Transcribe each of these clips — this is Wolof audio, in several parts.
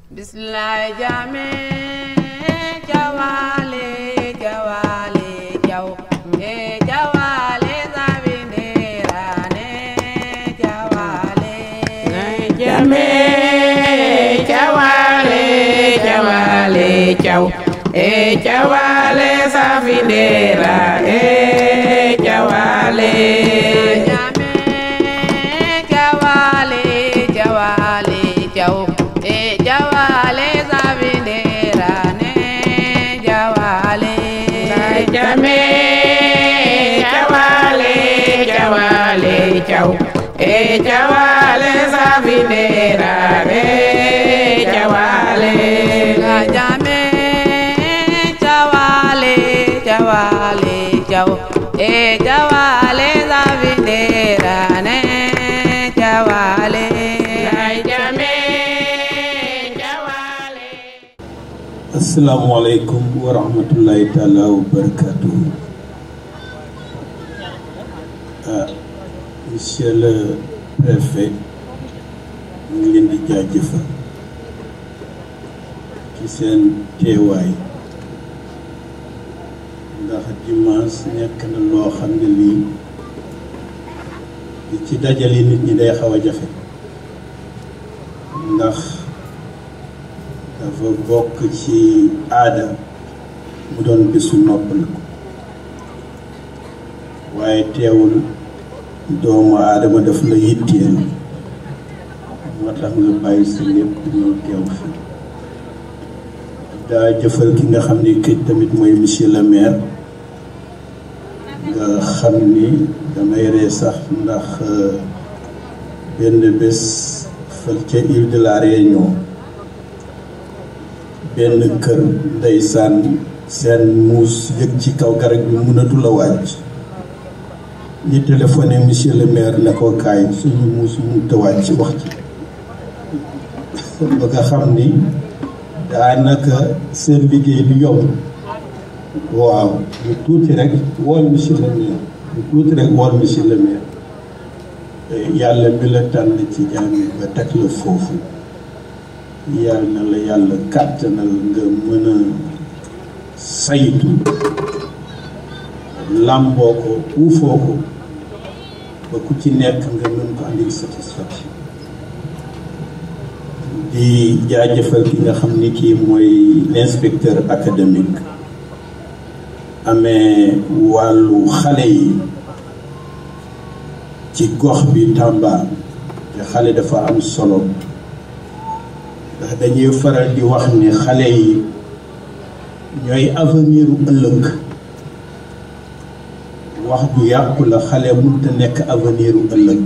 Bismillah jame jawale jawale jaw jawale zabindera ne jawale jame jawale jawale jaw jawale zabindera jawale jame jawale jawale jaw jawale zabindera ne jawale jame jawale jawale jaw jawale zabindera ne jawale jame jawale jawale jaw jawale zabindera ne jawale Assalamu alaikum wa rahmatullahi ta'ala wa barakatuh. Monsieur le préfet, ñu ngi leen di jaajëfal ci seen teewaay ndax dimanche nekk na loo xam ne lii di ci dajale nit ñi day xaw a jafe ndax dafa bokk ci aada mu doon bésu noppaliku waaye teewul doomu aadama daf la yitteel moo tax nga bàyyi sa lépp ñëw teew fi daa jëfal ki nga xam ni këj tamit mooy monsieur le maire nga xam ni damay ree sax ndax benn bés fël ca île de la Réunion benn kër ndeysaan seen muus yëg ci kaw garab bi mënatu la wàcc ñi téléphoné monsieur le maire ne ko kaay suñu muus mënut a wàcc wax ci ba nga xam ni daanaka seen liggéey du yomb waaw lu tuuti rek wool monsieur le maire lu tuuti rek wool monsieur le maire yàlla mi la tànn ci jaami ba teg la foofu yàlla na la yàlla kàttanal nga mën a saytu làmboo ko uufoo ko ba ku ci nekk nga mën ko andil satisfaction di jaajëfal ki nga xam ni kii mooy l'inspecteur académique amee wàllu xale yi ci gox bi Tamba te xale dafa am solo ndax dañuy faral di wax ni xale yi ñooy avenir u ëllëg wax ju yàqu la xale mënut a nekk avenir u ëllëg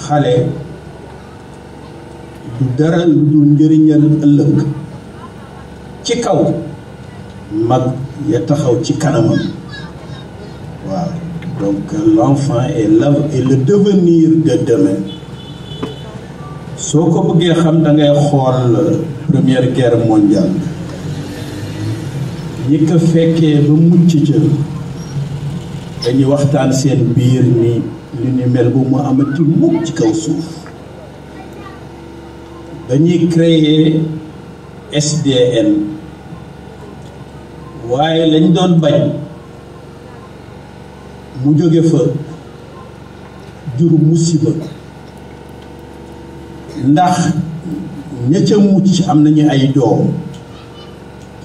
xale du dara lu dul njëriñal ëllëg ci kaw mag ya taxaw ci kanamam waaw donc l'enfant est le devenir de demain soo ko bëggee xam da ngay xool première guerre mondiale ñi ko fekkee ba mucc ca dañuy waxtaan seen biir ni lu ni mel bu mu amati mukk ci kaw suuf dañuy créer SDN waaye lañ doon bañ mu jóge fa jur musiba ndax ña ca mucc am nañu ay doom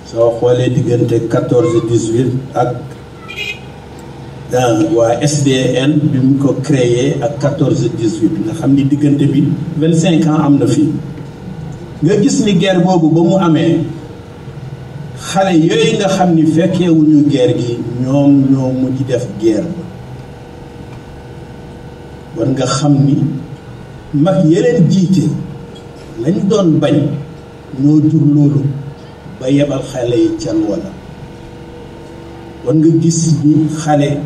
soo xoolee diggante 14-18 ak waa SDN bi mu ko créé ak 14-18 nga xam ni diggante bi 25 ans am na fi nga gis ni guerre boobu ba mu amee xale yooyu nga xam ni fekkeewuñu guerre gi ñoom ñoo mujj def guerre ba war nga xam ni mag yeneen jiite lañ doon bañ ñoo jur loolu ba yebal xale yi ca loola war nga gis ni xale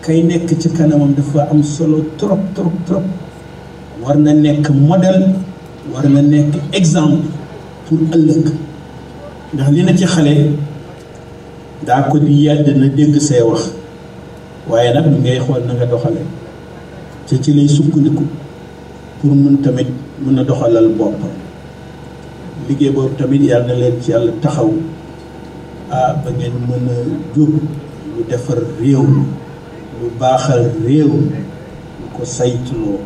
kay nekk ci kanamam dafa am solo trop trop trop war na nekk modèle war na nekk exemple pour ëllëg ndax li na ci xale daa ko di yedd na dégg say wax waaye nag ngay xool na nga doxale te ci lay sukkandiku pour mun tamit mun a doxalal boppam liggéey boobu tamit yàlla na leen ci yàlla taxaw ba ngeen mën a jóg lu defar réew mi lu baaxal réew mi lu ko saytuloo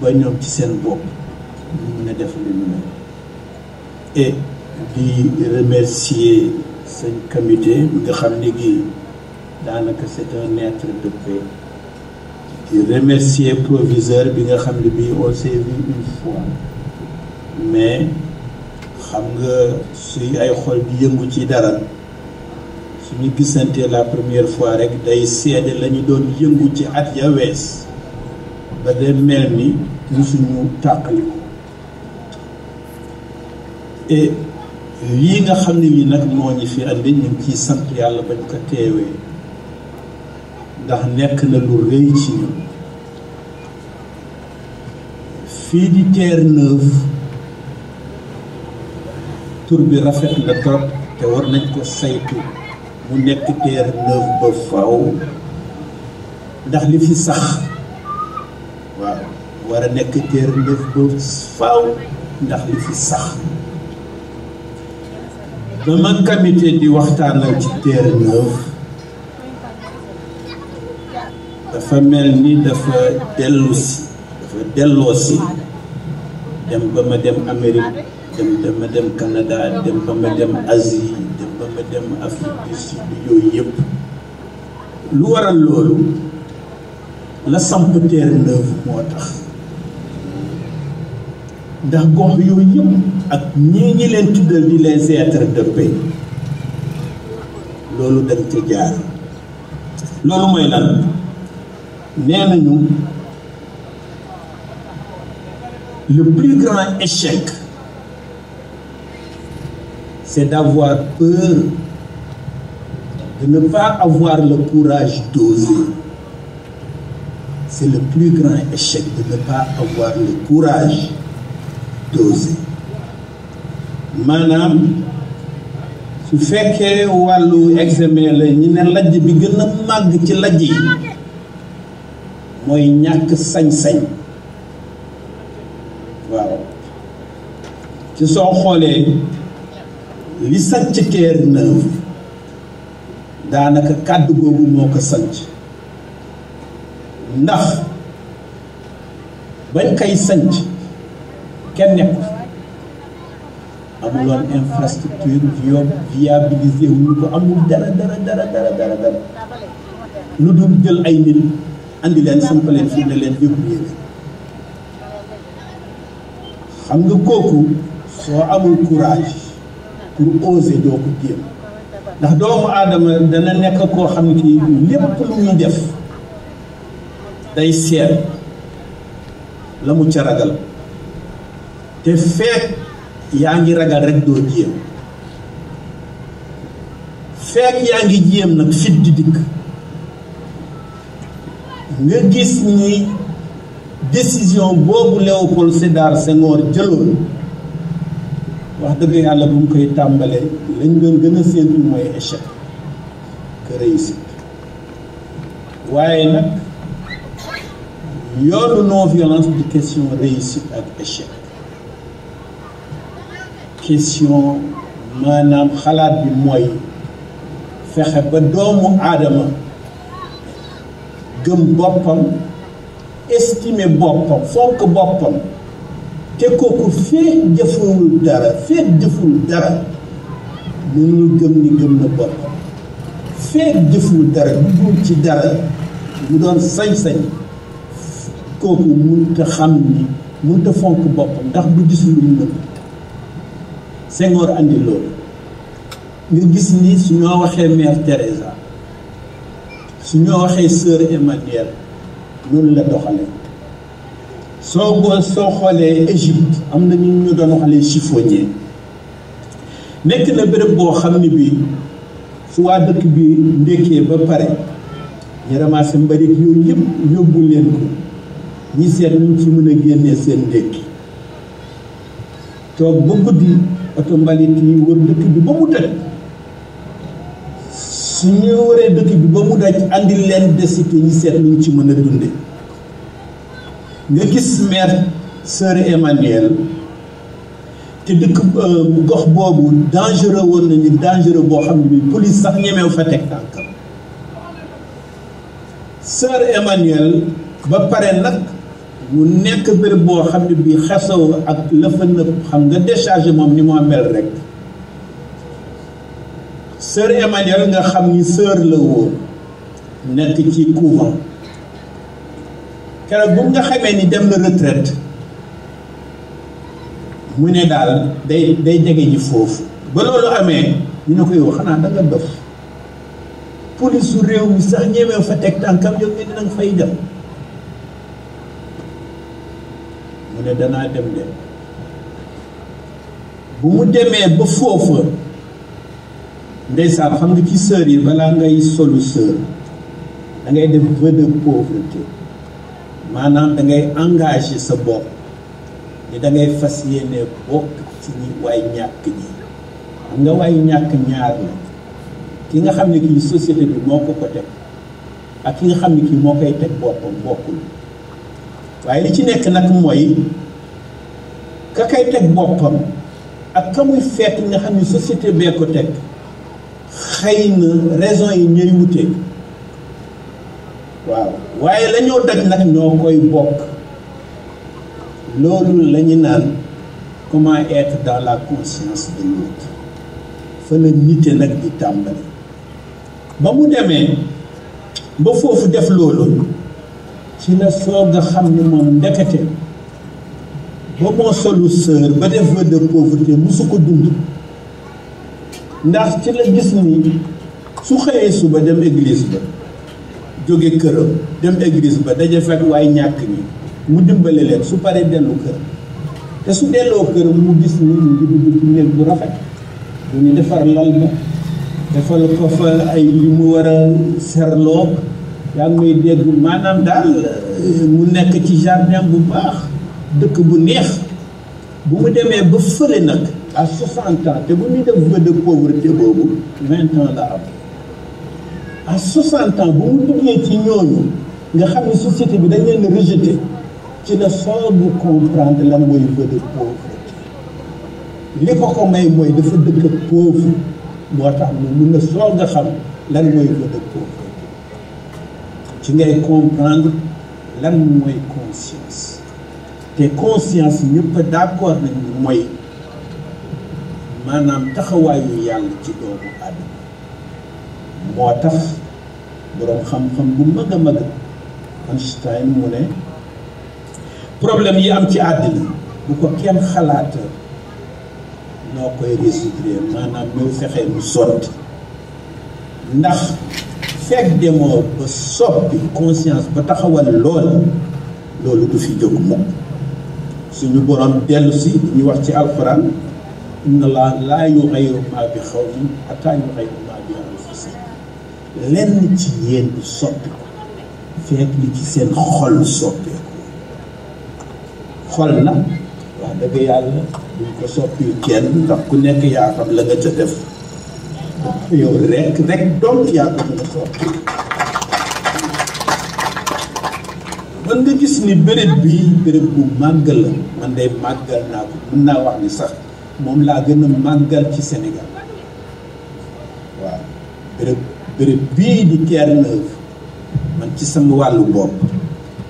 ba ñoom ci seen bopp ñu mën a def lu ñu mel et di remercier seen comité bi nga xam ne gi daanaka c'est un être de paix di remercier proviseur bi nga xam ne bii on s'est vu une fois mais xam nga suy ay xol di yëngu ci dara suñu gisante la première fois rek day seede la ñu doon yëngu ci at ya wees ba de mel ni ñu suñu tàqali ko et lii nga xam ne lii nag moo ñu fi andi ñu ngi ciy sant yàlla bañ ko teewee ndax nekk na lu rëy ci ñun fii di Terre-Neuve tur bi rafet na trop te war nañ ko saytu mu nekk Terre-Neuve ba faw ndax li fi sax waaw war a nekk Terre-Neuve ba faw ndax li fi sax ba ma comité di waxtaanal ci Terre-Neuve dafa mel ni dafa delloo si dem ba ma dem Amérique dem ba ma dem Canada dem ba ma dem Asie dem ba ma dem Afrique du Sud yooyu yëpp lu waral loolu la samp Terre-Neuve moo tax ndax gox yooyu yëpp ak ñi leen tuddal di les êtres de paix loolu dañ ca jaar loolu mooy lan nee nañu le plus grand échec c'est d'avoir peur de ne pas avoir le courage d'oser. C'est le plus grand échec de ne pas avoir le courage d'oser. maanaam su fekkee wàllu examen la ñu ne lajj bi gën a màgg ci lajj yi mooy ñàkk sañ-sañ waaw ci soo xoolee li sanc Terre-Neuve daanaka kàddu googu moo ko sanc ndax bañ koy sanc kenn nekku amuloon infrastructure viabilisé wuñu ko amul dara lu dul jël ay nit andi leen samp leen fii ne leen débrouiller leen xam nga kooku soo amul courage pour oser doo ko jéem ndax doomu aadama dana nekk koo xam ne kii lépp lu muy def day seet la mu ca ragal te fekk yaa ngi ragal rek doo jéem fekk yaa ngi jéem nag fit di dikk nga gis ni décision boobu Léopold Sédar Senghor jëloon wax dëgg yàlla bu mu koy tàmbalee lañ doon gën a séentu mooy échec que réussite waaye nag yoonu non violence di question réussite ak échec question maanaam xalaat bi mooy fexe ba doomu aadama gëm boppam estimer boppam fonk boppam te kooku feek jëfewul dara mënul gëm ni gëm na boppam feek jëfewul dara duggul ci dara mu doon sañ-sañ kooku mënut a xam ni mënut a fonk boppam ndax du gis lu mu mën Senghor andi loolu nga gis ni su ñoo waxee Mère Teresa su ñoo waxee Sœur Emmanuel noonu la doxale soo xoolee Égypte am na ñu doon wax les chiffonniers nekk na béréb boo xam ne bii su waa dëkk bi ndékkee ba pare ñu ramassé mbalit yooyu yëpp yóbbu leen ko ñi seet ñu ci mën a génnee seen ndékki toog ba guddi oto mbalit yi wër dëkk bi ba mu daj su ñu waree dëkk bi ba mu daj andi leen desité ñi seet ñu ci mën a dunde nga gis Mère sœur Emmanuel te dëkk gox boobu dangereux woon nañu dangereux boo xam ne bi police sax ñemew fa teg tànkam sœur Emmanuel ba pare nag mu nekk béréb boo xam ne bi xesaw ak la fa nëpp xam nga décharge moom ni moo mel rek sœur Emmanuel nga xam ni sœur la woon nekk ci couvent keroog bu nga xamee ni dem na retraite mu ne daal day jege ji foofu ba loolu amee ñu ne ko yow xanaa da nga dof police su réew mi sax ñemew fa teg tànkam yow nga dina nga fay dem mu ne danaa dem de bu mu demee ba foofa ndeysaan xam nga ci sœur yi balaa ngay solu sœur da ngay def vœu de pauvreté maanaam da ngay engagé sa bopp ni da ngay fas yéene bokk ci ñi waay ñàkk ñi xam nga waay ñàkk ñaar la ki nga xam ne kii société bi moo ko teg ak ki nga xam ne kii moo koy teg boppam bokkul waaye li ci nekk nag mooy ka koy teg boppam ak ka muy fekk nga xam ne société bee ko teg xëy na raison yi ñooy wute waaw waaye la ñoo daj nag ñoo koy bokk loolu la ñu naan comment être dans la conscience de l'autre fa la nite nag di tàmbali ba mu demee ba foofu def loolu ci la soog a xam ni moom ndekete ba moo solu sœur ba def vœu de pauvreté musu ko dund ndax ci la gis ni su xëyee suba dem église ba jóge këram dem église ba daje fekk waaye ñàkk ñi mu dimbale leen su paree dellu këram te su delloo këram mu gis ni mu ngi dugg ci néeg bu rafet bu ñu defar lal ba defal ko fa ay li mu war a serloo yaa ngi may dégg maanaam daal mu nekk ci jardin bu baax dëkk bu neex bu mu demee ba fële nag à 60 ans te bu ñuy def vœu de pauvreté boobu 20 ans la am à 60 ans bu mu duggee ci ñooñu nga xam ne société bi dañ leen rejeté ci la soogu comprendre lan mooy vœu de pauvreté li ko may mooy dafa dëkk ak pauvre moo tax mu mun a soog a xam lan mooy vœu de pauvreté ci ngay comprendre lan mooy conscience te conscience ñëpp d'accord nañu mooy maanaam taxawaayu yàlla ci doomu aadama moo tax boroom xam-xam bu mag a mag Einstein mu ne problème yi am ci àddina bu ko kenn xalaata noo koy résoudre maanaam ñoo fexee mu sotti ndax fekk demoo ba soppi conscience ba taxawal loolu du fi jóg mukk suñu borom dellu si ñu wax ci alxuraan inna allaha laa yughayyiru maa bi qawmin hattaa yughayyiru maa bi anfusihim lenn ci yéen du soppi ko fekk li ci seen xol soppeeku xol nag wax dëgg yàlla duñ ko soppi kenn ndax ku nekk yaa xam la nga ca def yow rek donc yaa ko mën a soppi man nga gis ni béréb bu màgg la man day màggal naa ko mën naa wax ni sax moom laa gën a màggal ci Sénégal waaw béréb bii di Terre-Neuve man ci sama wàllu bopp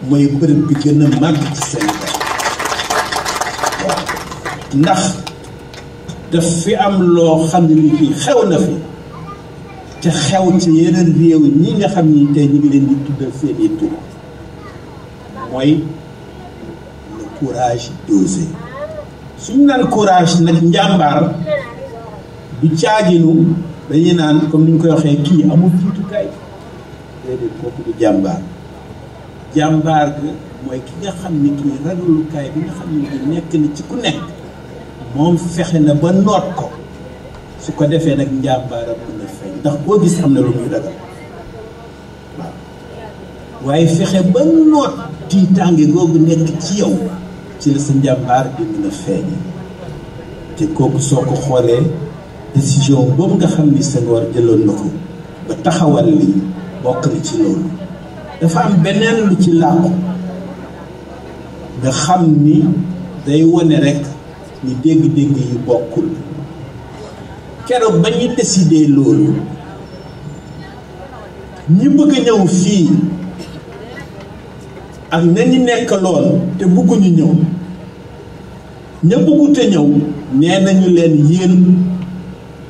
mooy béréb bi gën a màgg ci Sénégal waaw ndax daf fi am loo xam ne ni fii xew na fi te xew ci yeneen réew ñi nga xam ni tey ñu ngi leen di tuddal seeni tur mooy le courage d'oser suñu naan courage nag njàmbaar du caaginu dañuy naan comme ni ñu koy waxee kii amul jiitukaay déedéet kooku du jàmbaar jàmbaar ga mooy ki nga xam ni kii ragalukaay bi nga xam ni kii nekk na ci ku nekk moom fexe na ba noot ko su ko defee nag njàmbaaram mën na feeñ ndax boo gis am na lu muy ragal waaw waaye fexe ba noot tiitaange googu nekk ci yow ci la sa njàmbaar di mën a feeñ te kooku soo ko xoolee décision boobu nga xam ni Senghor jëloon na ko ba taxawal li bokk na ci loolu dafa am beneen lu ci làqu nga xam ni day wone rek ni dégg-dégg yi bokkul keroog ba ñu décidé loolu ñi bëgg a ñëw fii ak nañu nekk lool te bëgguñu ñëw ña bëggut a ñëw nee nañu leen yéen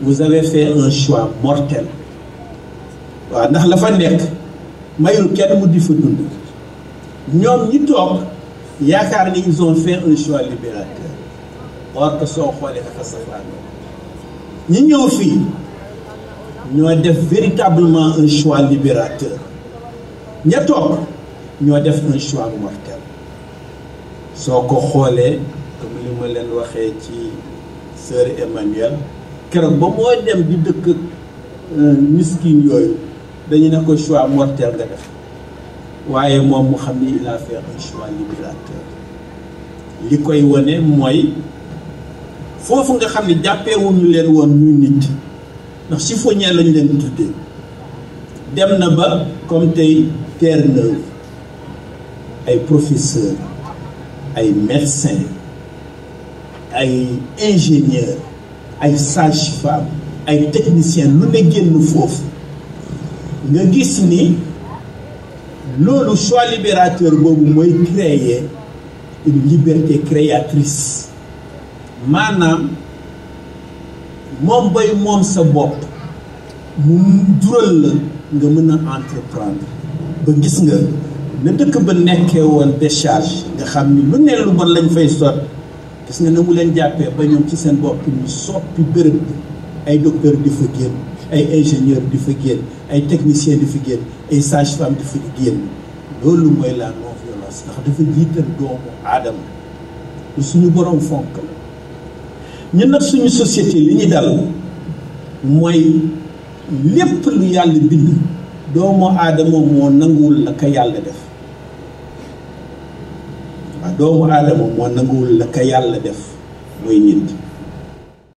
vous avez fait un choix mortel waaw ndax la fa nekk mayul kenn mu di fa dund ñoom ñi toog yaakaar ni ils ont fait un choix libérateur or que soo xoolee dafa safaanoo ñi ñëw fii ñoo def véritablement un choix libérateur ña toog ñoo def un choix mortel soo ko xoolee comme li ma leen waxee ci sœur Emmanuel keroog ba moo dem di dëkk miskin yooyu dañu ne ko choix mortel nga def waaye moom mu xam ni il a fait un choix libérateur li koy wane mooy foofu nga xam ne jàppeewuñu leen woon ñu nit ndax chiffonnier lañu leen tuddee dem na ba comme tey Terre-Neuve ay professeurs ay médecins ay ingénieurs ay sages-femmes ay techniciens lu ne génn foofu nga gis ni loolu choix libérateur boobu mooy créer une liberté créatrice maanaam moom bay moom sa bopp mu jural la nga mën a entreprendre ba gis nga na dëkk ba nekkee woon décharge nga xam ni lu ne lu bon lañ fay sot gis nga ne mu leen jàppee ba ñoom ci seen bopp ñu soppi bërëb bi ay docteur di fa génn ay ingénieur di fa génn ay technicien di fa génn ay sage-femme di fa génn loolu mooy la non violence ndax dafa jiital doomu aadama lu suñu borom fonk la ñun nag suñu société li ñu dal mooy lépp lu yàlla bind doomu aadama moo nanguwul la ka yàlla def waaw doomu aadama moo nanguwul la ka yàlla def mooy nit